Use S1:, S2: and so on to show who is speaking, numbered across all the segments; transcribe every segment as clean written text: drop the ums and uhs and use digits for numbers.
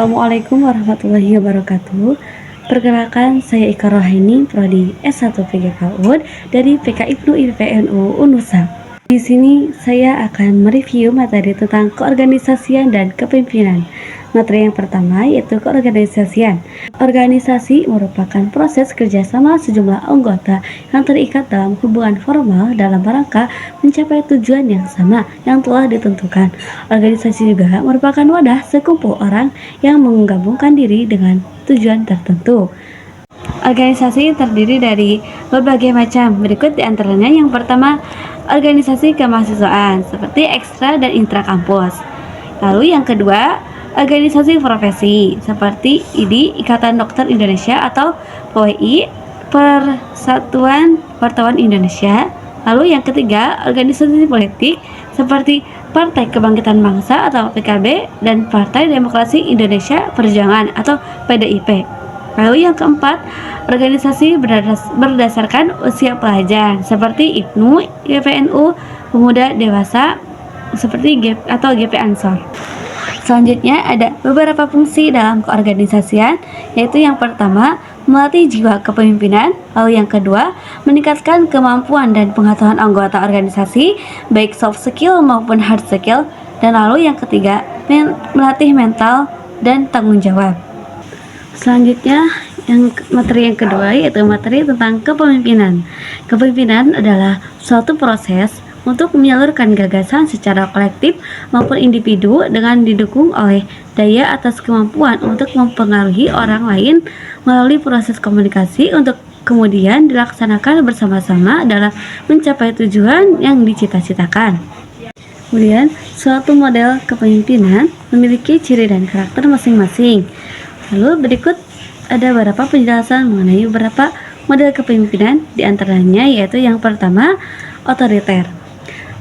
S1: Assalamualaikum warahmatullahi wabarakatuh. Perkenalkan, saya Ika Rohaini, Prodi S1 PGK UUD dari PK IPNU IPNU Unusa. Di sini saya akan mereview materi tentang keorganisasian dan kepemimpinan. Materi yang pertama yaitu keorganisasian. Organisasi merupakan proses kerjasama sejumlah anggota yang terikat dalam hubungan formal dalam rangka mencapai tujuan yang sama yang telah ditentukan. Organisasi juga merupakan wadah sekumpul orang yang menggabungkan diri dengan tujuan tertentu. Organisasi terdiri dari berbagai macam, berikut diantaranya. Yang pertama, organisasi kemahasiswaan seperti ekstra dan intra kampus. Lalu yang kedua, organisasi profesi seperti IDI, Ikatan Dokter Indonesia, atau PWI, Persatuan Wartawan Indonesia. Lalu yang ketiga, organisasi politik seperti Partai Kebangkitan Bangsa atau PKB dan Partai Demokrasi Indonesia Perjuangan atau PDIP. Lalu yang keempat, organisasi berdasarkan usia pelajar seperti IPNU, IPNU, Pemuda Dewasa seperti GP Ansor. Selanjutnya ada beberapa fungsi dalam keorganisasian, yaitu yang pertama, melatih jiwa kepemimpinan. Lalu yang kedua, meningkatkan kemampuan dan pengetahuan anggota organisasi, baik soft skill maupun hard skill. Dan lalu yang ketiga, melatih mental dan tanggung jawab. Selanjutnya, materi yang kedua yaitu materi tentang kepemimpinan. Kepemimpinan adalah suatu proses untuk menyalurkan gagasan secara kolektif maupun individu dengan didukung oleh daya atas kemampuan untuk mempengaruhi orang lain melalui proses komunikasi untuk kemudian dilaksanakan bersama-sama dalam mencapai tujuan yang dicita-citakan. Kemudian, suatu model kepemimpinan memiliki ciri dan karakter masing-masing. Lalu berikut ada beberapa penjelasan mengenai beberapa model kepemimpinan, diantaranya yaitu yang pertama, otoriter.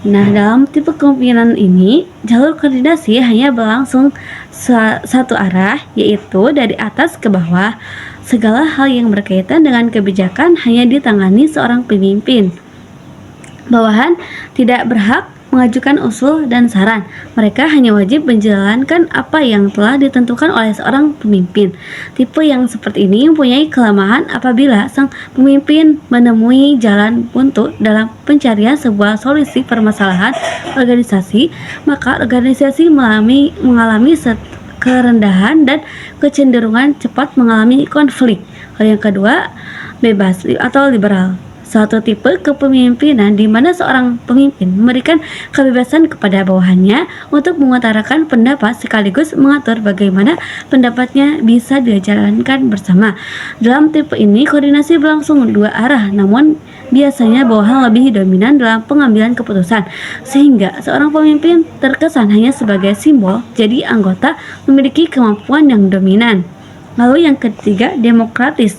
S1: Nah, dalam tipe kepemimpinan ini, jalur koordinasi hanya berlangsung satu arah, yaitu dari atas ke bawah. Segala hal yang berkaitan dengan kebijakan hanya ditangani seorang pemimpin. Bawahan tidak berhak mengajukan usul dan saran. Mereka hanya wajib menjalankan apa yang telah ditentukan oleh seorang pemimpin. Tipe yang seperti ini mempunyai kelemahan apabila sang pemimpin menemui jalan buntu dalam pencarian sebuah solusi permasalahan organisasi, maka organisasi mengalami kerendahan dan kecenderungan cepat mengalami konflik. Lalu yang kedua, bebas atau liberal. Suatu tipe kepemimpinan di mana seorang pemimpin memberikan kebebasan kepada bawahannya untuk mengutarakan pendapat sekaligus mengatur bagaimana pendapatnya bisa dijalankan bersama. Dalam tipe ini, koordinasi berlangsung dua arah, namun biasanya bawahan lebih dominan dalam pengambilan keputusan, sehingga seorang pemimpin terkesan hanya sebagai simbol, jadi anggota memiliki kemampuan yang dominan. Lalu yang ketiga, demokratis.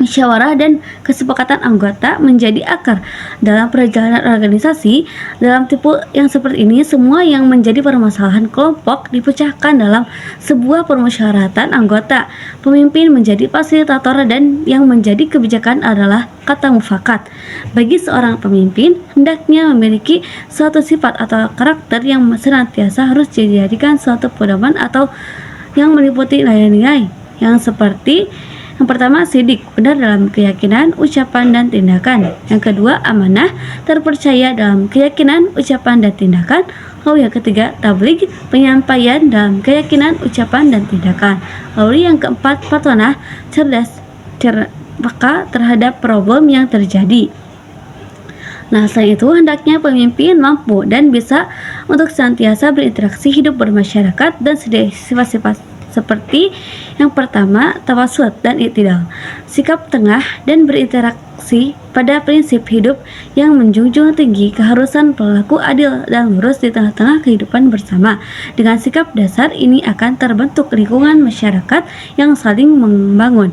S1: Musyawarah dan kesepakatan anggota menjadi akar dalam perjalanan organisasi. Dalam tipe yang seperti ini, semua yang menjadi permasalahan kelompok dipecahkan dalam sebuah permusyawaratan anggota. Pemimpin menjadi fasilitator dan yang menjadi kebijakan adalah kata mufakat. Bagi seorang pemimpin, hendaknya memiliki suatu sifat atau karakter yang senantiasa harus dijadikan suatu pedoman atau yang meliputi nilai-nilai yang seperti: yang pertama, sidik, benar dalam keyakinan, ucapan, dan tindakan. Yang kedua, amanah, terpercaya dalam keyakinan, ucapan, dan tindakan. Lalu yang ketiga, tabligh, penyampaian dalam keyakinan, ucapan, dan tindakan. Lalu yang keempat, fatonah, cerdas, peka terhadap problem yang terjadi. Nah, selain itu, hendaknya pemimpin mampu dan bisa untuk senantiasa berinteraksi hidup bermasyarakat dan sifat-sifat seperti yang pertama, tawasud dan i'tidal, sikap tengah dan berinteraksi pada prinsip hidup yang menjunjung tinggi keharusan perilaku adil dan lurus di tengah-tengah kehidupan bersama. Dengan sikap dasar ini akan terbentuk lingkungan masyarakat yang saling membangun.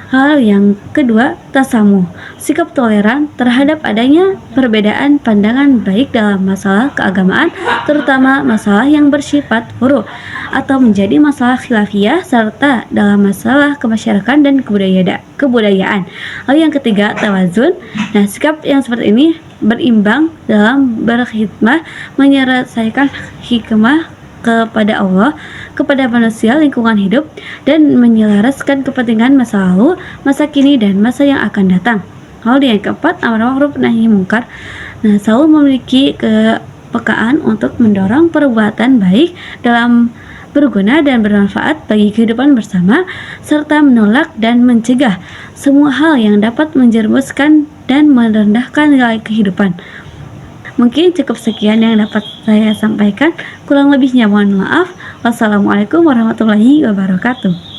S1: Hal yang kedua, tasamuh, sikap toleran terhadap adanya perbedaan pandangan baik dalam masalah keagamaan, terutama masalah yang bersifat furu atau menjadi masalah khilafiyah, serta dalam masalah kemasyarakatan dan kebudayaan. Lalu yang ketiga, tawazun. Nah, sikap yang seperti ini berimbang dalam berkhidmah, menyelesaikan hikmah kepada Allah, kepada manusia, lingkungan hidup, dan menyelaraskan kepentingan masa lalu, masa kini, dan masa yang akan datang. Lalu yang keempat, amar ma'ruf nahi mungkar. Nah, selalu memiliki kepekaan untuk mendorong perbuatan baik dalam berguna dan bermanfaat bagi kehidupan bersama, serta menolak dan mencegah semua hal yang dapat menjerumuskan dan merendahkan nilai kehidupan. Mungkin cukup sekian yang dapat saya sampaikan. Kurang lebihnya mohon maaf. Wassalamualaikum warahmatullahi wabarakatuh.